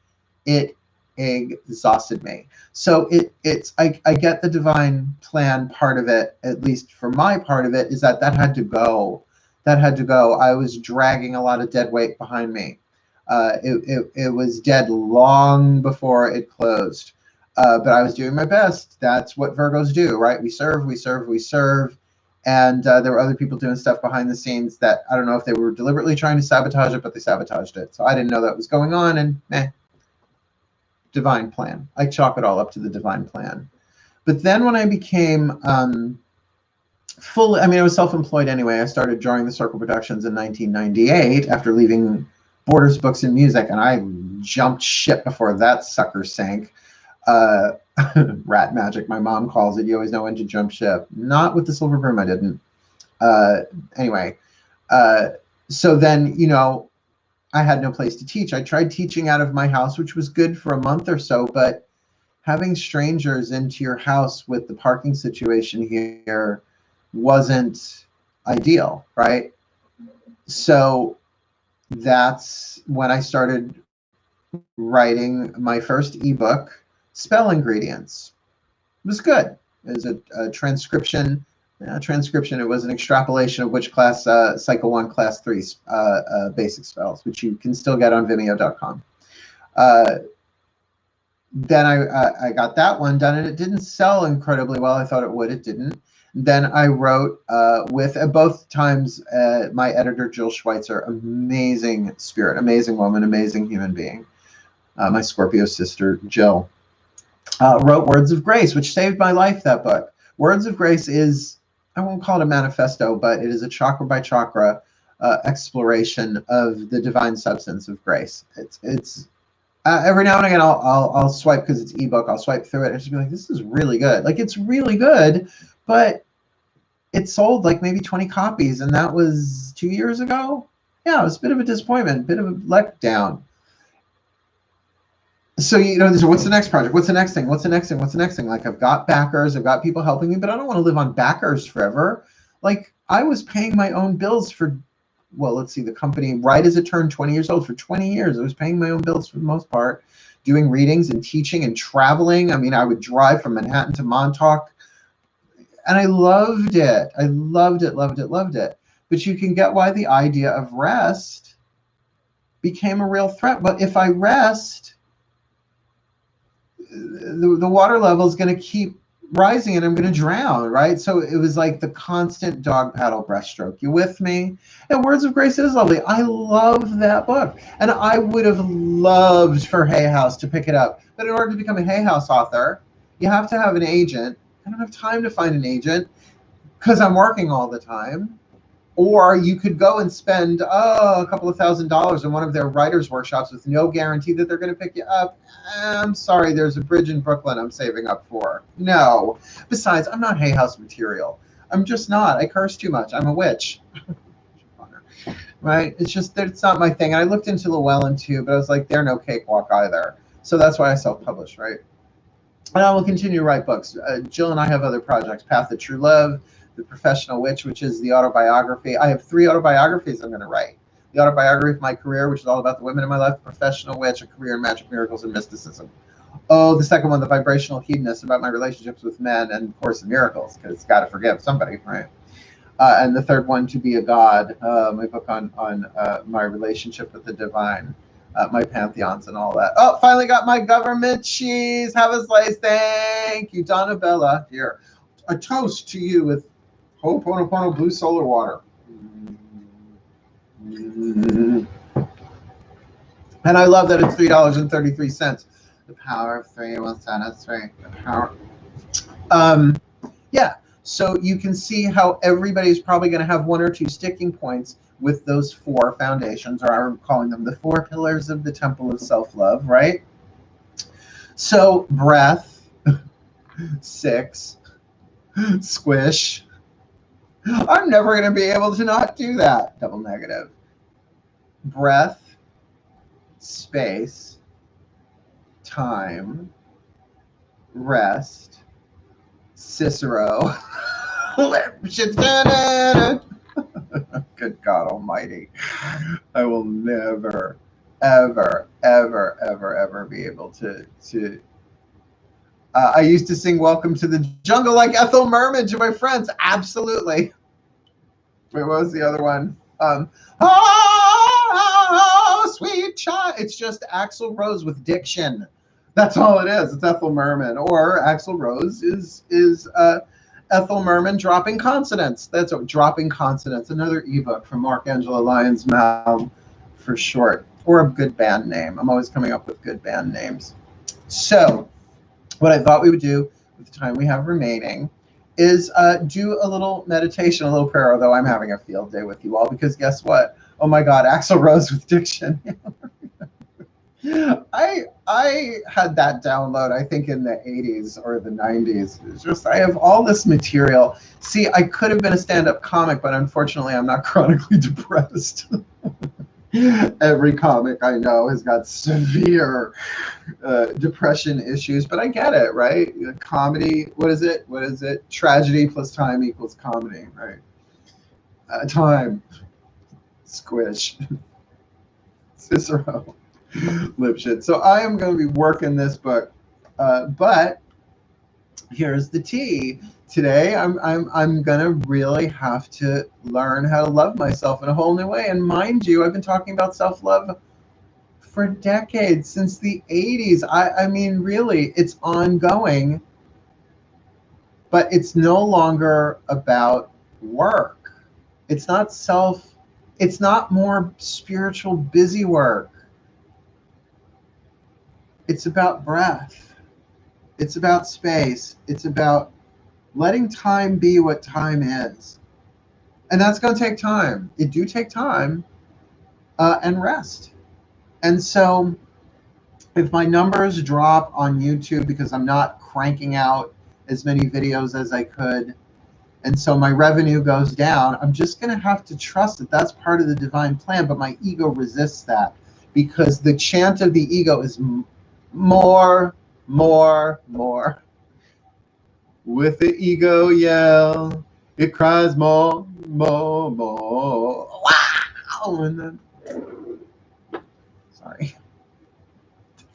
It exhausted me. So I get the divine plan part of it, at least for my part of it, is that had to go. That had to go. I was dragging a lot of dead weight behind me. It was dead long before it closed. But I was doing my best. That's what Virgos do, right? We serve. And there were other people doing stuff behind the scenes that I don't know if they were deliberately trying to sabotage it, but they sabotaged it. So I didn't know that was going on, and divine plan. I chalk it all up to the divine plan. But then when I became I was self-employed anyway. I started drawing the Circle Productions in 1998 after leaving Borders Books and Music, and I jumped ship before that sucker sank. Rat magic, my mom calls it. You always know when to jump ship. Not with the Silver Broom, I didn't. Anyway, so then, I had no place to teach. I tried teaching out of my house, which was good for a month or so, but having strangers into your house with the parking situation here wasn't ideal, right? So that's when I started writing my first ebook, Spell Ingredients. It was good. It was a transcription. It was an extrapolation of WITCHCLASS Cycle 1, Class 3 basic spells, which you can still get on VIMEO.com. Then I got that one done, and it didn't sell incredibly well. I thought it would. It didn't. Then I wrote with both times my editor, Jill Schweitzer, amazing spirit, amazing woman, amazing human being. My Scorpio sister, Jill, wrote Words of Grace, which saved my life, that book. Words of Grace is, I won't call it a manifesto, but it is a chakra by chakra exploration of the divine substance of grace. It's every now and again I'll swipe, because it's ebook, I'll swipe through it and just be like, this is really good. Like, it's really good, but it sold like maybe 20 copies, and that was 2 years ago. Yeah, it was a bit of a disappointment, a bit of a letdown. So, what's the next project? What's the next thing? What's the next thing? What's the next thing? Like, I've got backers, I've got people helping me, but I don't want to live on backers forever. Like, I was paying my own bills for, well, let's see, the company, right as it turned 20 years old, for 20 years, I was paying my own bills for the most part, doing readings and teaching and traveling. I mean, I would drive from Manhattan to Montauk, and I loved it. I loved it. But you can get why the idea of rest became a real threat. But if I rest, the water level is going to keep rising and I'm going to drown, right? So it was like the constant dog paddle breaststroke. You with me? And Words of Grace is lovely. I love that book. And I would have loved for Hay House to pick it up. But in order to become a Hay House author, you have to have an agent. I don't have time to find an agent because I'm working all the time. Or you could go and spend a couple of $1,000s in one of their writers' workshops with no guarantee that they're going to pick you up. I'm sorry, there's a bridge in Brooklyn I'm saving up for. No. Besides, I'm not Hay House material. I'm just not. I curse too much. I'm a witch. Right? It's just that it's not my thing. And I looked into Llewellyn too, but I was like, they're no cakewalk either. So that's why I self-publish, right? And I will continue to write books. Jill and I have other projects, Path of True Love, The Professional Witch, which is the autobiography. I have 3 autobiographies I'm going to write. The autobiography of my career, which is all about the women in my life, Professional Witch, a career in magic, miracles, and mysticism. Oh, the second one, The Vibrational Hedonist, about my relationships with men and Course in Miracles, because it's got to forgive somebody, right? and the third one, To Be a God, my book on my relationship with the divine, my pantheons and all that. Oh, finally got my government cheese. Have a slice. Thank you, Donna Bella. Here, a toast to you with Ho'oponopono blue solar water. And I love that it's $3.33. The power of three. Well, that's right. The power. Yeah. So you can see how everybody's probably going to have one or two sticking points with those four foundations, or I'm calling them the four pillars of the temple of self-love, right? So breath, 6, squish. I'm never going to be able to not do that. Double negative. Breath, space, time, rest, Cicero. Good God Almighty. I will never, ever, ever, ever, ever be able to. I used to sing Welcome to the Jungle like Ethel Merman to my friends. Absolutely. Wait, what was the other one? Oh, sweet child. It's just Axl Rose with diction. That's all it is. It's Ethel Merman. Or Axl Rose is Ethel Merman dropping consonants. That's what dropping consonants. Another ebook from Mark-Angela Lyons Mal for short. Or a good band name. I'm always coming up with good band names. So what I thought we would do with the time we have remaining is do a little meditation, a little prayer, although I'm having a field day with you all, because guess what? Oh my God, Axl Rose with diction. I had that download, I think, in the 80s or the 90s. It's just, I have all this material. See, I could have been a stand-up comic, but unfortunately, I'm not chronically depressed. Every comic I know has got severe depression issues, but I get it, right? Comedy, what is it? Tragedy plus time equals comedy, right? Time, squish, Cicero, Lipschitz. So I am going to be working this book, but here's the tea. Today, I'm gonna really have to learn how to love myself in a whole new way. And mind you, I've been talking about self-love for decades, since the 80s. I mean, really, it's ongoing, but it's no longer about work. It's not more spiritual busy work. It's about breath. It's about space. It's about letting time be what time is. And that's going to take time. It do take time and rest. And so if my numbers drop on YouTube because I'm not cranking out as many videos as I could, and so my revenue goes down, I'm just going to have to trust that that's part of the divine plan. But my ego resists that, because the chant of the ego is more, more, more. With the ego yell, it cries more, more, more. Wow! And then, sorry.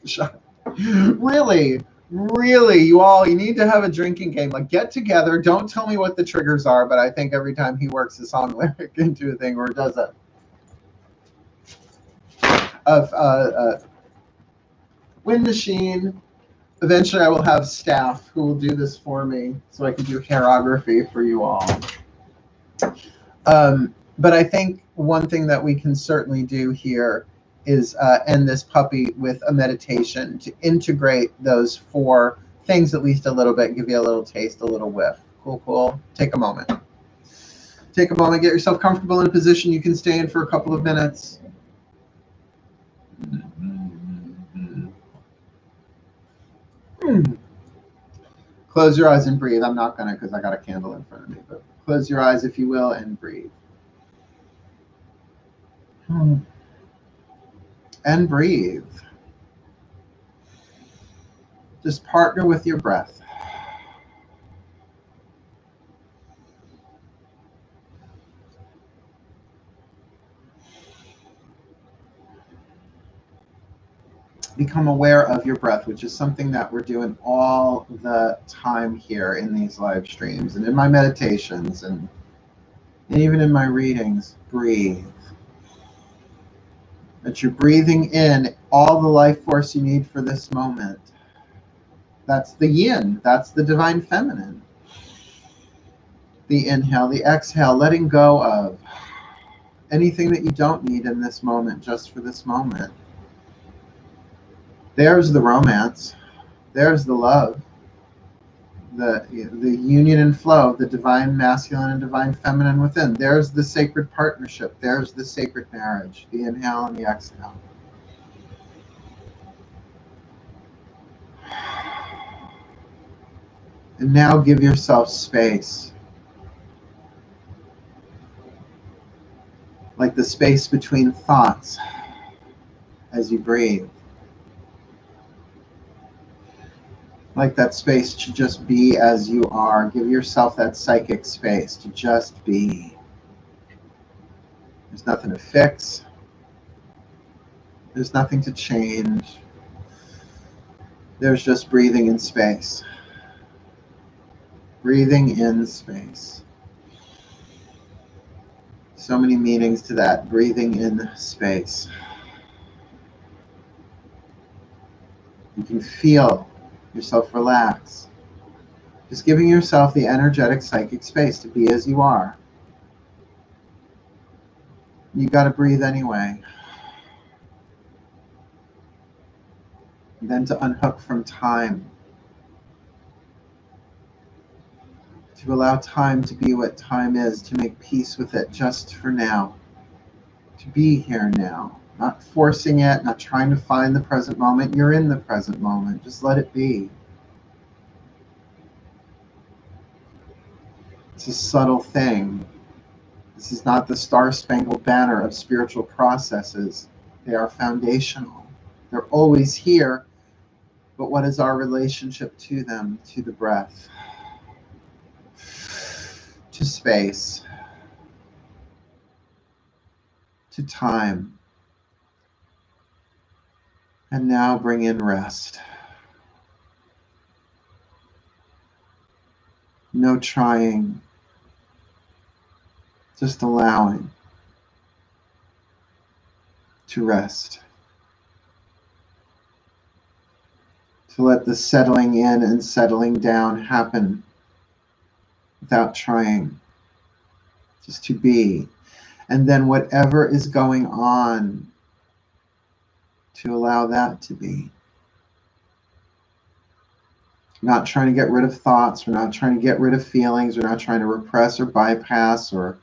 Shut up. Really, you need to have a drinking game. Like, get together. Don't tell me what the triggers are, but I think every time he works a song lyric into a thing, or does it, of Wind Machine. Eventually, I will have staff who will do this for me, so I can do hairography for you all. But I think one thing that we can certainly do here is end this puppy with a meditation to integrate those four things at least a little bit, give you a little taste, a little whiff. Cool, cool. Take a moment. Take a moment. Get yourself comfortable in a position you can stay in for a couple of minutes. Close your eyes and breathe. I'm not going to, because I got a candle in front of me, but close your eyes if you will and breathe. And breathe. Just partner with your breath. Become aware of your breath, which is something that we're doing all the time here in these live streams and in my meditations. And And even in my readings, breathe. That you're breathing in all the life force you need for this moment. That's the yin. That's the divine feminine. The inhale, the exhale, letting go of anything that you don't need in this moment, just for this moment. There's the romance. There's the love. The union and flow of the divine masculine and divine feminine within. There's the sacred partnership. There's the sacred marriage. The inhale and the exhale. And now give yourself space. Like the space between thoughts as you breathe. Like that space to just be as you are. Give yourself that psychic space to just be. There's nothing to fix. There's nothing to change. There's just breathing in space. Breathing in space. So many meanings to that. Breathing in space. You can feel yourself relax. Just giving yourself the energetic psychic space to be as you are. You got to breathe anyway. And then to unhook from time. To allow time to be what time is, to make peace with it just for now. To be here now. Not forcing it, not trying to find the present moment. You're in the present moment. Just let it be. It's a subtle thing. This is not the star-spangled banner of spiritual processes. They are foundational. They're always here, but what is our relationship to them? To the breath, to space, to time. And now bring in rest. No trying, just allowing to rest. To let the settling in and settling down happen without trying, just to be. And then whatever is going on, to allow that to be. We're not trying to get rid of thoughts. We're not trying to get rid of feelings. We're not trying to repress or bypass or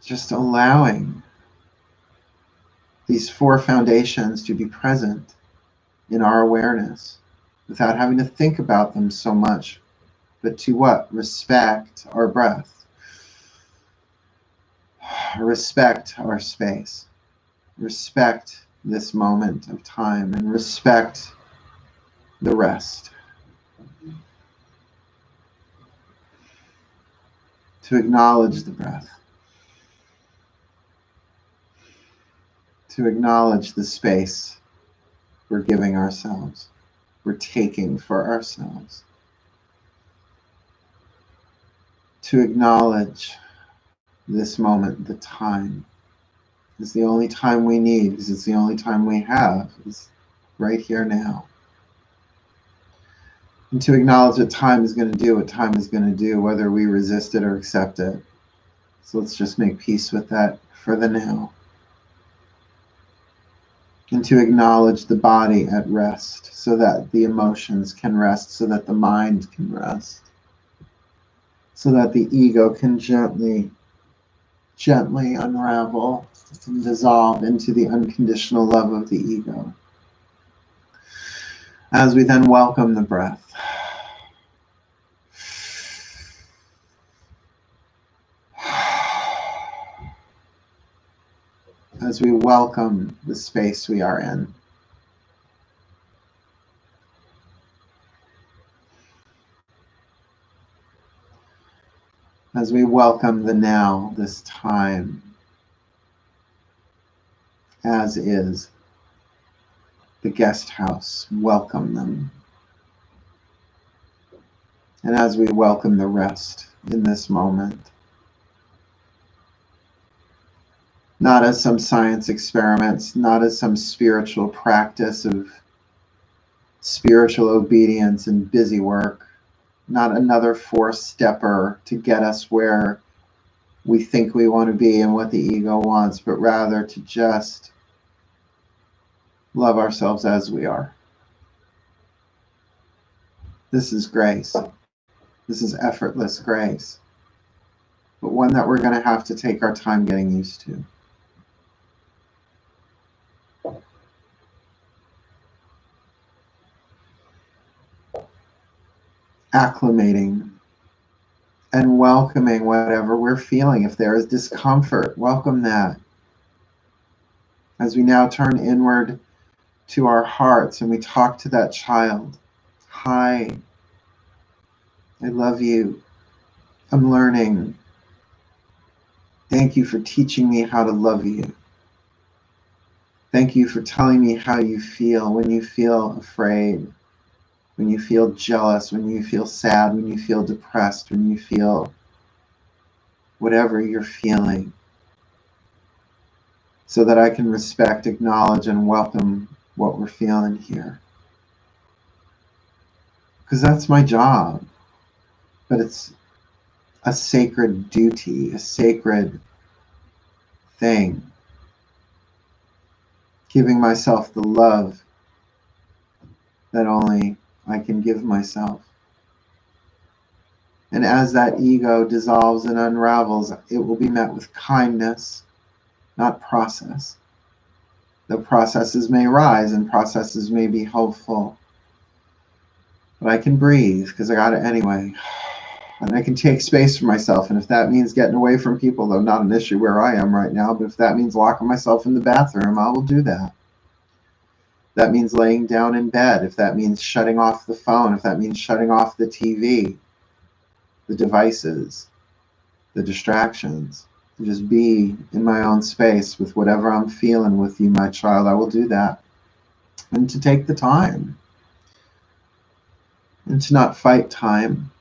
just allowing these four foundations to be present in our awareness without having to think about them so much, but to what? Respect our breath. Respect our space. Respect this moment of time and respect the rest. To acknowledge the breath. To acknowledge the space we're giving ourselves, we're taking for ourselves. To acknowledge this moment, the time. It's the only time we need, because it's the only time we have, is right here now. And to acknowledge what time is going to do what time is going to do, whether we resist it or accept it. So let's just make peace with that for the now. And to acknowledge the body at rest, so that the emotions can rest, so that the mind can rest, so that the ego can gently unravel and dissolve into the unconditional love of the ego. As we then welcome the breath. As we welcome the space we are in. As we welcome the now, this time, as is, the guest house, welcome them. And as we welcome the rest in this moment, not as some science experiments, not as some spiritual practice of spiritual obedience and busy work, not another four-stepper to get us where we think we want to be and what the ego wants, but rather to just love ourselves as we are. This is grace. This is effortless grace, but one that we're going to have to take our time getting used to. Acclimating and welcoming whatever we're feeling. If there is discomfort, welcome that. As we now turn inward to our hearts and we talk to that child. Hi, I love you. I'm learning. Thank you for teaching me how to love you. Thank you for telling me how you feel when you feel afraid, when you feel jealous, when you feel sad, when you feel depressed, when you feel whatever you're feeling, so that I can respect, acknowledge, and welcome what we're feeling here. Because that's my job. But it's a sacred duty, a sacred thing. Giving myself the love that only I can give myself. And as that ego dissolves and unravels, it will be met with kindness, not process. The processes may rise and processes may be hopeful. But I can breathe because I got it anyway. And I can take space for myself. And if that means getting away from people, though not an issue where I am right now, but if that means locking myself in the bathroom, I will do that. That means laying down in bed. If that means shutting off the phone, if that means shutting off the TV, the devices, the distractions, to just be in my own space with whatever I'm feeling with you, my child, I will do that. And to take the time. And to not fight time.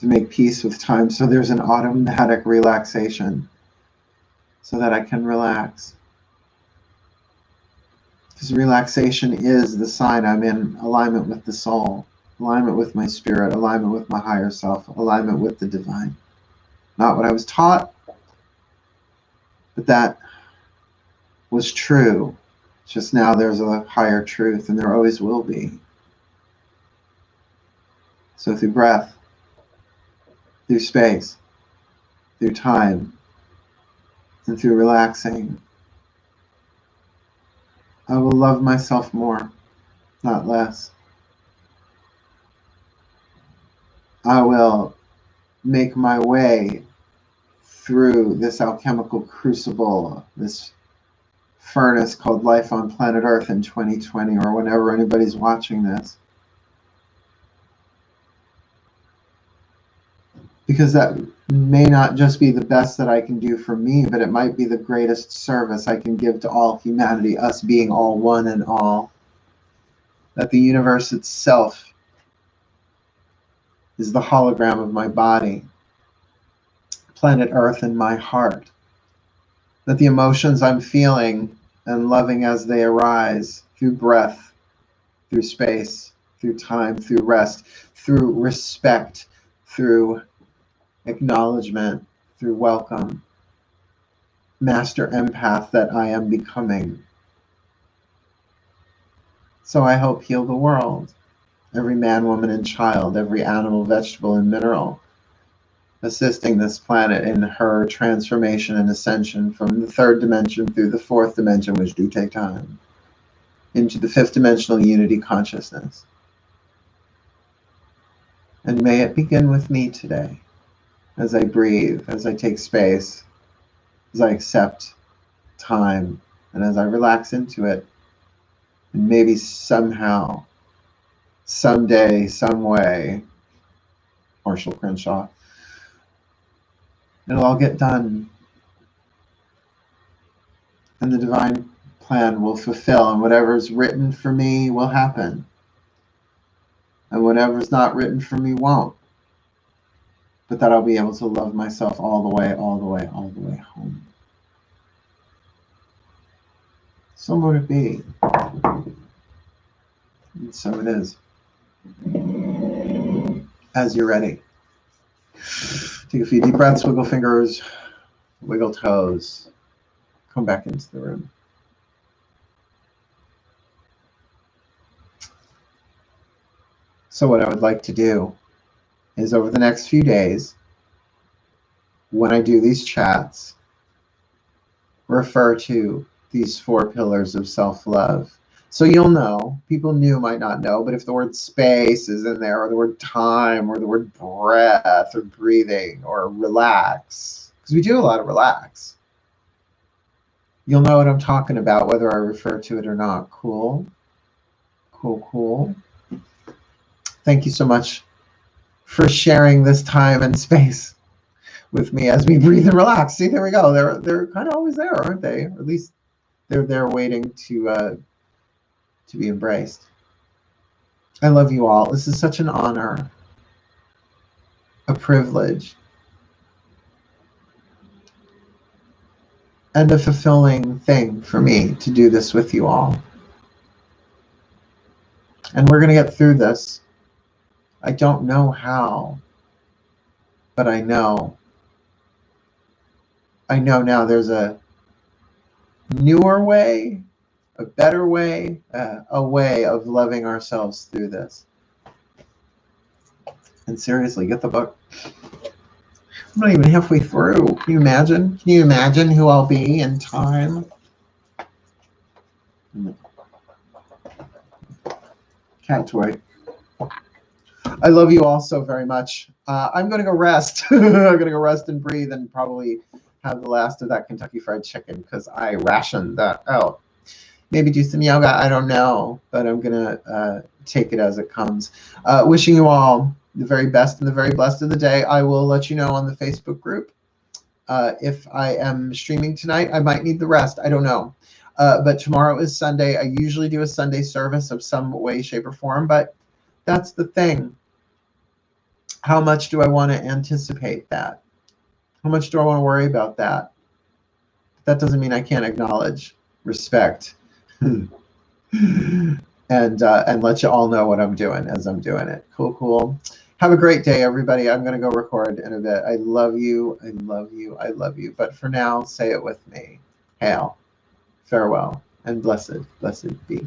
To make peace with time so there's an automatic relaxation so that I can relax. Because relaxation is the sign I'm in alignment with the soul, alignment with my spirit, alignment with my higher self, alignment with the divine. Not what I was taught, but that was true. Just now there's a higher truth, and there always will be. So through breath, through space, through time, and through relaxing, I will love myself more, not less. I will make my way through this alchemical crucible, this furnace called life on planet Earth in 2020, or whenever anybody's watching this. Because that may not just be the best that I can do for me, but it might be the greatest service I can give to all humanity, us being all one and all. That the universe itself is the hologram of my body, planet Earth in my heart. That the emotions I'm feeling and loving as they arise through breath, through space, through time, through rest, through respect, through acknowledgement, through welcome, master empath that I am becoming. So I hope heal the world, every man, woman, and child, every animal, vegetable, and mineral, assisting this planet in her transformation and ascension from the third dimension through the fourth dimension, which do take time, into the fifth dimensional unity consciousness. And may it begin with me today, as I breathe, as I take space, as I accept time, and as I relax into it. And maybe somehow, someday, some way, Marshall Crenshaw, it'll all get done. And the divine plan will fulfill, and whatever's written for me will happen. And whatever's not written for me won't. But that I'll be able to love myself all the way, all the way, all the way home. So would it be. And so it is. As you're ready. Take a few deep breaths, wiggle fingers, wiggle toes. Come back into the room. So what I would like to do is over the next few days, when I do these chats, refer to these 4 pillars of self-love. So you'll know, people new might not know, but if the word space is in there, or the word time, or the word breath, or breathing, or relax, because we do a lot of relax, you'll know what I'm talking about, whether I refer to it or not. Cool? Cool, cool. Thank you so much for sharing this time and space with me as we breathe and relax. See, there we go. They're kind of always there, aren't they? Or at least they're there waiting to be embraced. I love you all. This is such an honor, a privilege, and a fulfilling thing for me to do this with you all. And we're going to get through this. I don't know how, but I know. I know now there's a newer way, a better way, a way of loving ourselves through this. And seriously, get the book. I'm not even halfway through. Can you imagine? Can you imagine who I'll be in time? Cat toy. I love you all so very much. I'm going to go rest. I'm going to go rest and breathe and probably have the last of that Kentucky Fried Chicken because I rationed that out. Maybe do some yoga. I don't know, but I'm going to take it as it comes. Wishing you all the very best and the very blessed of the day. I will let you know on the Facebook group. If I am streaming tonight, I might need the rest. I don't know. But tomorrow is Sunday. I usually do a Sunday service of some way, shape, or form, but that's the thing. How much do I want to anticipate that? How much do I want to worry about that? That doesn't mean I can't acknowledge, respect, and let you all know what I'm doing as I'm doing it. Cool, cool. Have a great day, everybody. I'm going to go record in a bit. I love you. I love you. I love you. But for now, say it with me. Hail, farewell, and blessed, blessed be.